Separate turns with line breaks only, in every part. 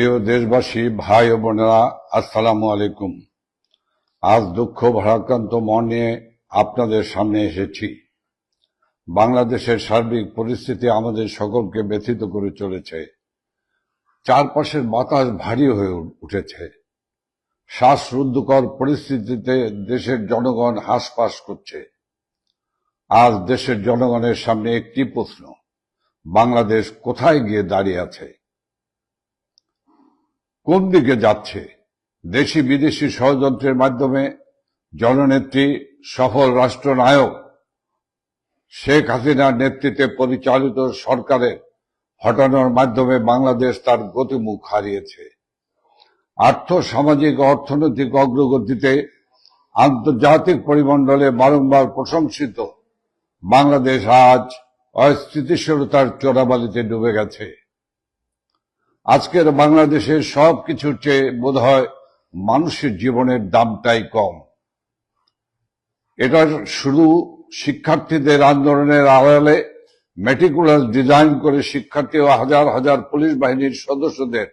প্রিয় দেশবাসী, ভাই ও বোনেরা, আসসালামু আলাইকুম। আজ দুঃখ ভারাক্রান্ত মন নিয়ে আপনাদের সামনে এসেছি। বাংলাদেশের সার্বিক পরিস্থিতি আমাদের সকলকে ব্যথিত করে চলেছে। চারপাশের বাতাস ভারী হয়ে উঠেছে। শ্বাসরুদ্ধকর পরিস্থিতিতে দেশের জনগণ হাঁসফাঁস করছে। আজ দেশের জনগণের সামনে একটি প্রশ্ন: বাংলাদেশ কোথায় গিয়ে দাঁড়িয়ে আছে? কোন দিকে যাচ্ছে? দেশি বিদেশি ষড়যন্ত্রের মাধ্যমে জননেত্রী, সফল রাষ্ট্রনায়ক শেখ হাসিনার নেতৃত্বে পরিচালিত সরকারের হটানোর মাধ্যমে বাংলাদেশ তার গতিমুখ হারিয়েছে। আর্থ সামাজিক ও অর্থনৈতিক অগ্রগতিতে আন্তর্জাতিক পরিমণ্ডলে বারংবার প্রশংসিত বাংলাদেশ আজ অস্থিতিশীলতার চোরাবালিতে ডুবে গেছে। আজকের বাংলাদেশের সবকিছুর চেয়ে বোধহয় মানুষের জীবনের দামটাই কম। এটা শুরু শিক্ষার্থীদের আন্দোলনের আড়ালে মেটিকুলাস ডিজাইন করে শিক্ষার্থী ও হাজার হাজার পুলিশ বাহিনীর সদস্যদের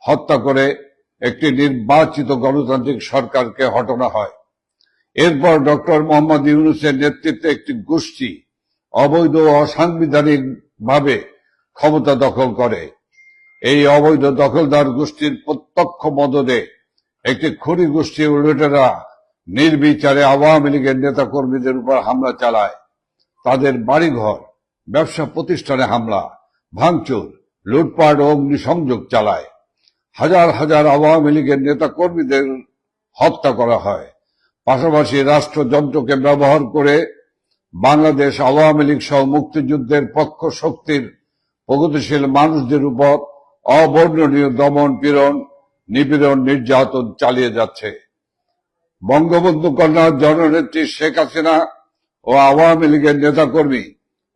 হত্যা করে একটি নির্বাচিত গণতান্ত্রিক সরকারকে হটানো হয়। এরপর ডক্টর মোহাম্মদ ইউনূসের নেতৃত্বে একটি গোষ্ঠী অবৈধ ও অসাংবিধানিক ভাবে ক্ষমতা দখল করে। এই অবৈধ দখলদার গোষ্ঠীর প্রত্যক্ষ মদদে একটি খনি গোষ্ঠী লুটেরা নির্বিচারে আওয়ামী লীগের নেতা কর্মীদের উপর হামলা চালায়। তাদের বাড়িঘর, ব্যবসা প্রতিষ্ঠানে হামলা, ভাঙচুর, লুটপাট ও অগ্নিসংযোগ চালায়। হাজার হাজার আওয়ামী লীগের নেতা কর্মীদের হত্যা করা হয়। পাশাপাশি রাষ্ট্রযন্ত্রকে ব্যবহার করে বাংলাদেশ আওয়ামী লীগ সহ মুক্তিযুদ্ধের পক্ষ শক্তির প্রগতিশীল মানুষদের উপর অবর্ণনীয় দমন পীড়ন, নিপীড়ন, নির্যাতন চালিয়ে যাচ্ছে। বঙ্গবন্ধু কন্যা জননেত্রী শেখ হাসিনা ও আওয়ামী লীগের নেতাকর্মী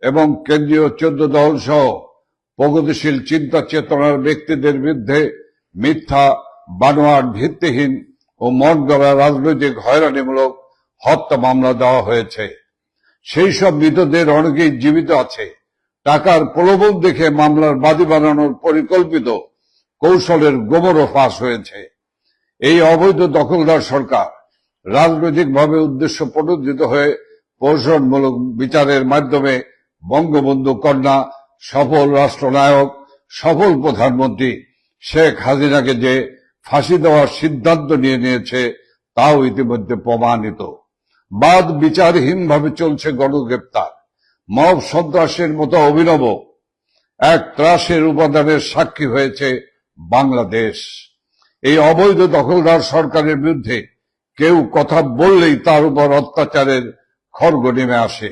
এবং কেন্দ্রীয় 14 দল সহ প্রগতিশীল চিন্তা চেতনার ব্যক্তিদের বিরুদ্ধে মিথ্যা, বানোয়াট, ভিত্তিহীন ও মন গড়া রাজনৈতিক হয়রানিমূলক হত্যা মামলা দেওয়া হয়েছে। সেই সব মৃতদের অনেকেই জীবিত আছে। টাকার প্রলোভন দেখে মামলার বাদী বানানোর পরিকল্পিত কৌশলের গোমরও ফাঁস হয়েছে। এই অবৈধ দখলদার সরকার রাজনৈতিকভাবে উদ্দেশ্য প্রণোদিত হয়ে প্রহসনমূলক বিচারের মাধ্যমে বঙ্গবন্ধু কন্যা, সফল রাষ্ট্রনায়ক, সফল প্রধানমন্ত্রী শেখ হাসিনাকে যে ফাঁসি দেওয়ার সিদ্ধান্ত নিয়েছে তাও ইতিমধ্যে প্রমাণিত। বাদ বিচারহীনভাবে চলছে গণগ্রেপ্তার। মব সন্ত্রাসের মতো অভিনব এক ত্রাসের উপাদানের সাক্ষী হয়েছে বাংলাদেশ। এই অবৈধ দখলদার সরকারের বিরুদ্ধে কেউ কথা বললেই তার উপর অত্যাচারের খড়গ নেমে আসে।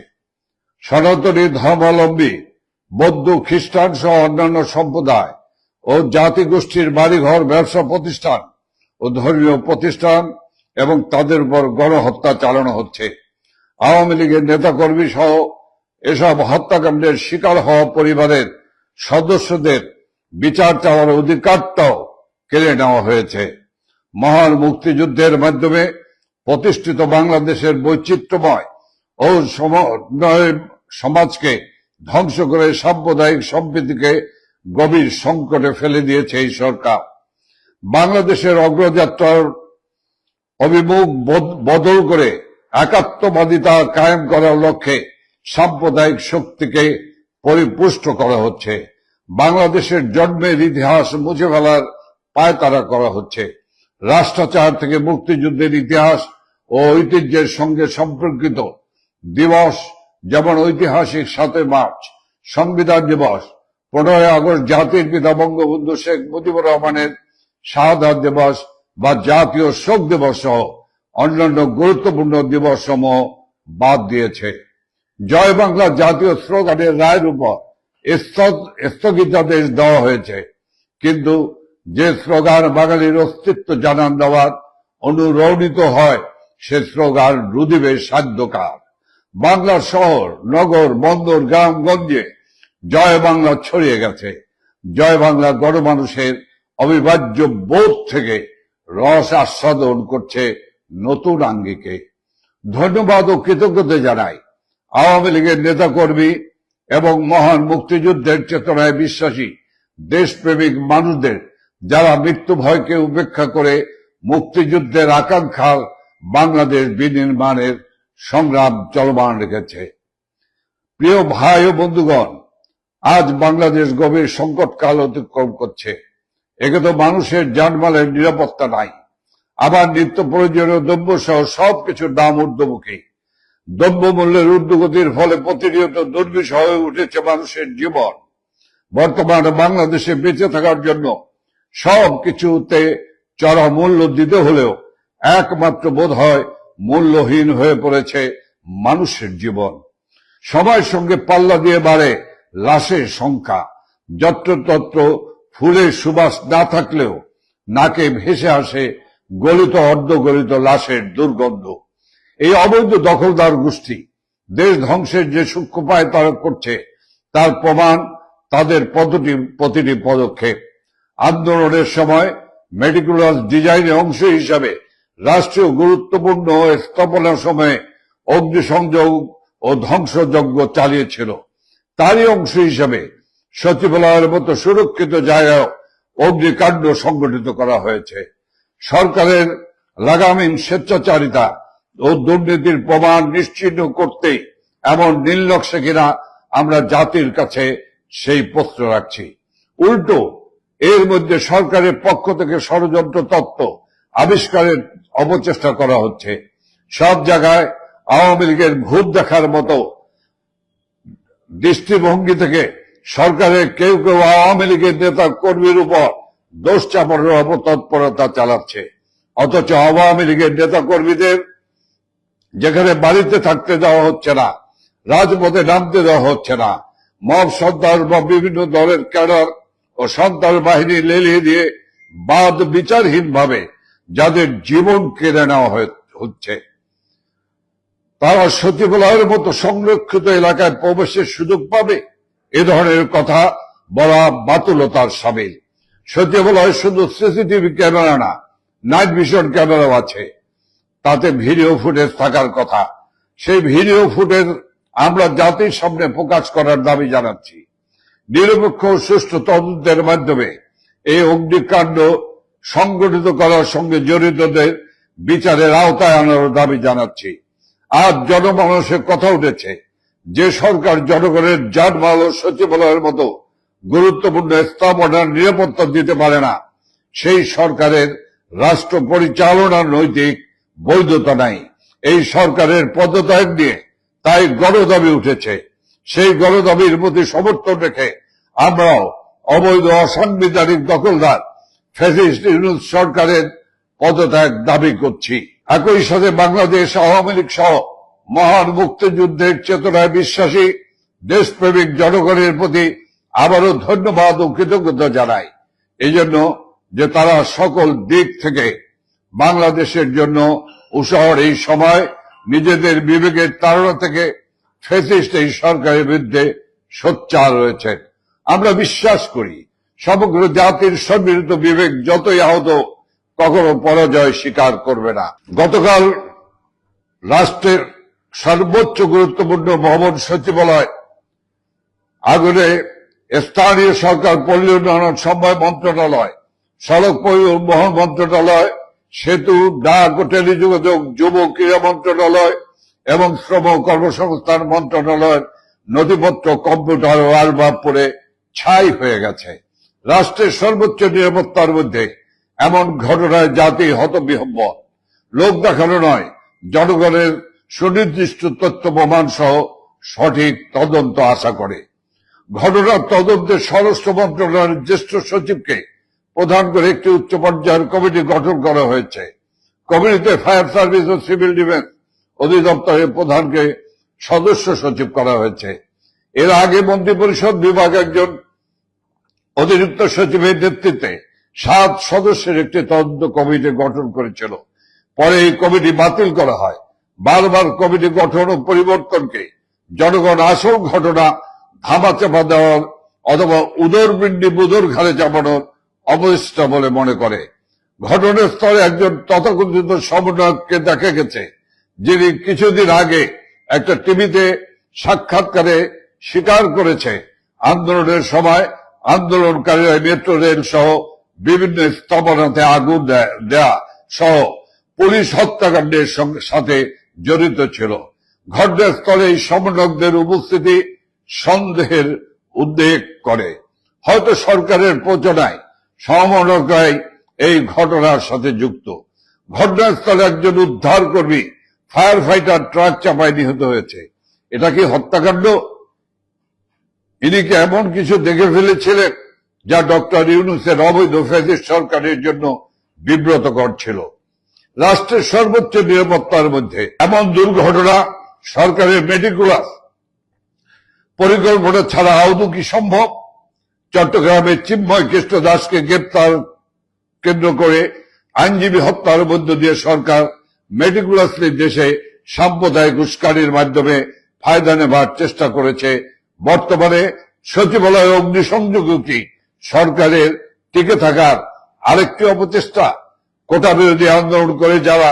সনাতনী ধর্মাবলম্বী, বৌদ্ধ, খ্রিস্টান সহ অন্যান্য সম্প্রদায় ও জাতিগোষ্ঠীর বাড়িঘর, ব্যবসা প্রতিষ্ঠান ও ধর্মীয় প্রতিষ্ঠান এবং তাদের উপর গণহত্যা চালানো হচ্ছে। আওয়ামী লীগের নেতাকর্মী সহ এসব হত্যাকাণ্ডের শিকার হওয়া পরিবারের সদস্যদের বিচার চাওয়ার অধিকারটাও কেড়ে নেওয়া হয়েছে। মহান মুক্তিযুদ্ধের মাধ্যমে প্রতিষ্ঠিত বাংলাদেশের বৈচিত্র্যময় ও সমন্বয় সমাজকে ধ্বংস করে সাম্প্রদায়িক সম্প্রীতিকে গভীর সংকটে ফেলে দিয়েছে এই সরকার। বাংলাদেশের অগ্রযাত্রার অভিমুখ বদল করে একাত্মবাদিতা কায়েম করার লক্ষ্যে সাম্প্রদায়িক শক্তিকে পরিপুষ্ট করা হচ্ছে। বাংলাদেশের জন্মের ইতিহাস মুছে ফেলার পায়তারা করা হচ্ছে। রাষ্ট্রাচার থেকে মুক্তিযুদ্ধের ইতিহাস ও ঐতিহ্যের সঙ্গে সম্পর্কিত দিবস যেমন ঐতিহাসিক 7 মার্চ সংবিধান দিবস, 15 আগস্ট জাতির পিতা বঙ্গবন্ধু শেখ মুজিবুর রহমানের শাহাদাত দিবস বা জাতীয় শোক দিবস সহ অন্যান্য গুরুত্বপূর্ণ দিবস সমূহ বাদ দিয়েছে। জয় বাংলা জাতীয় স্লোগানের রায়ের উপর স্থগিতাদেশ দেওয়া হয়েছে, কিন্তু যে স্লোগান বাঙালির অস্তিত্ব জানান দেওয়ার অনুরণিত হয় সে স্লোগান রুদিবে সাধ্যকার। বাংলার শহর, নগর, বন্দর, গ্রামগঞ্জে জয় বাংলা ছড়িয়ে গেছে। জয় বাংলা গণমানুষের অবিভাজ্য বোধ থেকে রস আস্বাদন করছে নতুন আঙ্গিকে। ধন্যবাদ ও কৃতজ্ঞতা জানাই আওয়ামী লীগের নেতাকর্মী এবং মহান মুক্তিযুদ্ধের চেতনায় বিশ্বাসী দেশপ্রেমিক মানুষদের যারা মৃত্যু ভয়কে উপেক্ষা করে মুক্তিযুদ্ধের আকাঙ্ক্ষার বাংলাদেশ বিনির্মাণের সংগ্রাম চলমান রেখেছে। প্রিয় ভাই ও বন্ধুগণ, আজ বাংলাদেশ গভীর সংকটকাল অতিক্রম করছে। একে তো মানুষের জানমালের নিরাপত্তা নাই, আবার নিত্য প্রয়োজনীয় দ্রব্য সহ সবকিছুর দাম ঊর্ধ্বমুখী। দ্রব্যমূল্যের ঊর্ধ্বগতির ফলে প্রতিনিয়ত দুর্বিষহ হয়ে উঠেছে মানুষের জীবন। বর্তমানে বাংলাদেশে বেঁচে থাকার জন্য সবকিছুতে চড়া মূল্য দিতে হলেও একমাত্র বোধ হয় মূল্যহীন হয়ে পড়েছে মানুষের জীবন। সময়ের সঙ্গে পাল্লা দিয়ে বাড়ে লাশের সংখ্যা। যত্রতত্র ফুলের সুবাস না থাকলেও নাকে ভেসে আসে গলিত অর্ধগলিত লাশের দুর্গন্ধ। এই অবৈধ দখলদার গোষ্ঠী দেশ ধ্বংসের যে সূক্ষ্ম উপায় তারা করছে তার প্রমাণ তাদের প্রতিটি পদক্ষেপ। আন্দোলনের সময় মেটিকুলাস ডিজাইনের অংশ হিসাবে রাষ্ট্রীয় গুরুত্বপূর্ণ স্থাপনার সময়ে অগ্নিসংযোগ ও ধ্বংসযজ্ঞ চালিয়েছিল। তারই অংশ হিসাবে সচিবালয়ের মতো সুরক্ষিত জায়গায় অগ্নিকাণ্ড সংগঠিত করা হয়েছে। সরকারের লাগামহীন স্বেচ্ছাচারিতা ও দুর্নীতির প্রমাণ নিশ্চিহ্ন করতেই এমন নীলনকশা কিনা আমরা জাতির কাছে সেই প্রশ্ন রাখছি। উল্টো এর মধ্যে সরকারের পক্ষ থেকে ষড়যন্ত্র তত্ত্ব আবিষ্কারের অপচেষ্টা করা হচ্ছে। সব জায়গায় আওয়ামী লীগের ভূত দেখার মতো দৃষ্টিভঙ্গি থেকে সরকারের কেউ কেউ আওয়ামী লীগের নেতা কর্মীর উপর দোষ চাপানোর অপতৎপরতা চালাচ্ছে। অথচ আওয়ামী লীগের নেতা কর্মীদের যেখানে বাড়িতে থাকতে দেওয়া হচ্ছে না, রাজপথে নামতে দেওয়া হচ্ছে না, মব সর্দার বা বিভিন্ন দলের ক্যাডার ও সন্ত্রাস বাহিনী লেলিয়ে দিয়ে বাদ বিচারহীন ভাবে যাদের জীবন কেড়ে নেওয়া হচ্ছে, তারা সচিবালয়ের মতো সংরক্ষিত এলাকায় প্রবেশের সুযোগ পাবে, এ ধরনের কথা বলা বাতুলতার সামিল। সচিবালয়ে শুধু সিসিটিভি ক্যামেরা না, নাইট ভিশন ক্যামেরাও আছে, তাতে ভিডিও ফুটেজ থাকার কথা। সেই ভিডিও ফুটেজ আমরা জাতির সামনে প্রকাশ করার দাবি জানাচ্ছি। নিরপেক্ষ ও সুষ্ঠু তদন্তের মাধ্যমে এই অগ্নিকাণ্ড সংগঠিত করার সঙ্গে জড়িতদের বিচারের আওতায় আনার দাবি জানাচ্ছি। আজ জনমানসের কথা উঠেছে, যে সরকার জনগণের জানমাল ও সচিবালয়ের মতো গুরুত্বপূর্ণ স্থাপনার নিরাপত্তা দিতে পারে না, সেই সরকারের রাষ্ট্র পরিচালনার নৈতিক বৈধতা নাই। এই সরকারের পদত্যাগ নিয়ে তাই গণদাবি উঠেছে। সেই গণদাবির প্রতি সমর্থন রেখে আমরাও অবৈধ অসাংবিধানিক দখলদার ফ্যাসিস্ট ইউনূস সরকারের পদত্যাগ দাবি করছি। একই সাথে বাংলাদেশ আওয়ামী লীগ সহ মহান মুক্তিযুদ্ধের চেতনায় বিশ্বাসী দেশপ্রেমিক জনগণের প্রতি আবারও ধন্যবাদ ও কৃতজ্ঞতা জানাই, এই জন্য যে তারা সকল দিক থেকে বাংলাদেশের জন্য উৎসাহের এই সময় নিজেদের বিবেকের তাড়না থেকে ফ্যাসিস্ট এই সরকারের বিরুদ্ধে সোচ্চার রয়েছেন। আমরা বিশ্বাস করি সমগ্র জাতির সম্মিলিত বিবেক যতই আহত কখনো পরাজয় স্বীকার করবে না। গতকাল রাষ্ট্রের সর্বোচ্চ গুরুত্বপূর্ণ ভবন সচিবালয় আগুনে স্থানীয় সরকার, পল্লী উন্নয়ন সমবায় মন্ত্রণালয়, সড়ক পরিবহন মন্ত্রণালয়, সেতু, ডাক ও টেলিযোগাযোগ, যুব ক্রীড়া মন্ত্রণালয় এবং শ্রম কর্মসংস্থান মন্ত্রণালয়ের নথিপত্র, কম্পিউটার ও আসবাব পড়ে ছাই হয়ে গেছে। রাষ্ট্রের সর্বোচ্চ নিরাপত্তার মধ্যে এমন ঘটনায় জাতি হতবিহ্বল। লোক দেখানো নয়, জনগণের সুনির্দিষ্ট তথ্য প্রমাণ সহ সঠিক তদন্ত আশা করে। ঘটনার তদন্তে স্বরাষ্ট্র মন্ত্রণালয়ের জ্যেষ্ঠ সচিবকে প্রধান করে একটি উচ্চ পর্যায়ের কমিটি গঠন করা হয়েছে। কমিটিতে ফায়ার সার্ভিস ও সিভিল ডিফেন্স অধিদপ্তরের প্রধানকে সদস্য সচিব করা হয়েছে। এর আগে মন্ত্রিপরিষদ বিভাগ একজন অতিরিক্ত সচিবের নেতৃত্বে 7 সদস্যের একটি তদন্ত কমিটি গঠন করেছিল। পরে এই কমিটি বাতিল করা হয়। বারবার কমিটি গঠন ও পরিবর্তনকে জনগণ আসল ঘটনা ধামাচাপা দেওয়ার অথবা উদরপিণ্ডি বুদর ঘাড়ে চাপানোর অবচেষ্টা বলে মনে করে। ঘটনাস্থলে একজন তথাকথিত সমন্বয়ককে দেখা গেছে, যিনি কিছুদিন আগে একটা টিভিতে সাক্ষাৎকারে স্বীকার করেছে আন্দোলনের সময় আন্দোলনকারীরা মেট্রো রেল সহ বিভিন্ন স্থাপনাতে আগুন দেয়া সহ পুলিশ হত্যাকাণ্ডের সাথে জড়িত ছিল। ঘটনাস্থলে এই সমন্বয়কদের উপস্থিতি সন্দেহের উদ্বেগ করে। হয়তো সরকারের প্রচারণায় সমন্বয়করাই এই ঘটনার সাথে যুক্ত। ঘটনাস্থলে একজন উদ্ধার কর্মী ফায়ার ফাইটার ট্রাক চাপায় নিহত হয়েছে। এটা কি হত্যাকাণ্ড? ইনি কি এমন কিছু দেখে ফেলেছিলেন যা ডক্টর ইউনূসের অবৈধ ফ্যাসিস্ট সরকারের জন্য বিব্রতকর ছিল? রাষ্ট্রের সর্বোচ্চ নিরাপত্তার মধ্যে এমন দুর্ঘটনা সরকারের মেটিকুলাস পরিকল্পনা ছাড়া আদৌ কি সম্ভব? চট্টগ্রামের চিন্ময় কৃষ্ণ দাসকে গ্রেপ্তার কেন্দ্র করে আইনজীবী হত্যার মধ্য দিয়ে সরকার মেটিকুলাসলি দেশে সাম্প্রদায়িক উস্কানির মাধ্যমে ফায়দা নেবার চেষ্টা করেছে। বর্তমানে সচিবালয় অগ্নিসংযোগ কি সরকারের টিকে থাকার আরেকটি অপচেষ্টা? কোটা বিরোধী আন্দোলন করে যারা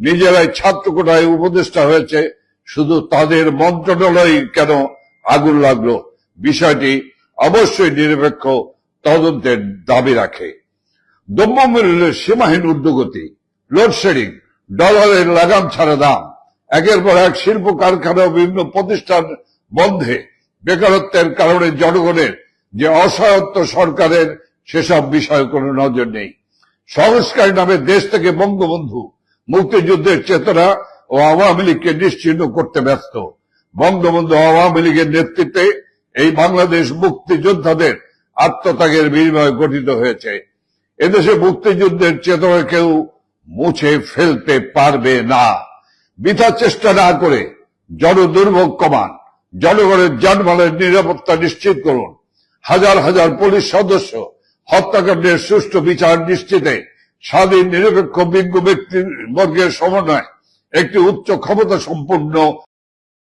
নিজেরাই ছাত্র কোটায় উপদেষ্টা হয়েছে, শুধু তাদের মন্ত্রণালয় কেন আগুন লাগলো? বিষয়টি অবশ্যই নিরপেক্ষ তদন্তের দাবি রাখে। দ্রব্যমূল্যের সীমাহীন ঊর্ধ্বগতি, লোডশেডিং, ডলারের লাগাম ছাড়া দাম, একের পর এক শিল্প কারখানা ও বিভিন্ন প্রতিষ্ঠান বন্ধে বেকারত্বের কারণে জনগণের যে অসহায়ত্ব, সরকারের সেসব বিষয়ে কোনো নজর নেই। সংস্কার নামে দেশ থেকে বঙ্গবন্ধু মুক্তিযুদ্ধের চেতনা ও আওয়ামী লীগকে নিশ্চিহ্ন করতে ব্যস্ত। বঙ্গবন্ধু আওয়ামী লীগের নেতৃত্বে এই বাংলাদেশ মুক্তিযোদ্ধাদের আত্মত্যাগের বিনিময়ে গঠিত হয়েছে। এদেশে মুক্তিযুদ্ধের চেতনা কেউ মুছে ফেলতে পারবে না। বৃথা চেষ্টা না করে জনদুর্ভোগ কমান, জনগণের যানবাহনের নিরাপত্তা নিশ্চিত করুন। হাজার হাজার পুলিশ সদস্য হত্যাকাণ্ডের সুষ্ঠু বিচার নিশ্চিতে স্বাধীন নিরপেক্ষ বিজ্ঞ ব্যক্তিবর্গের সমন্বয়ে একটি উচ্চ ক্ষমতা সম্পন্ন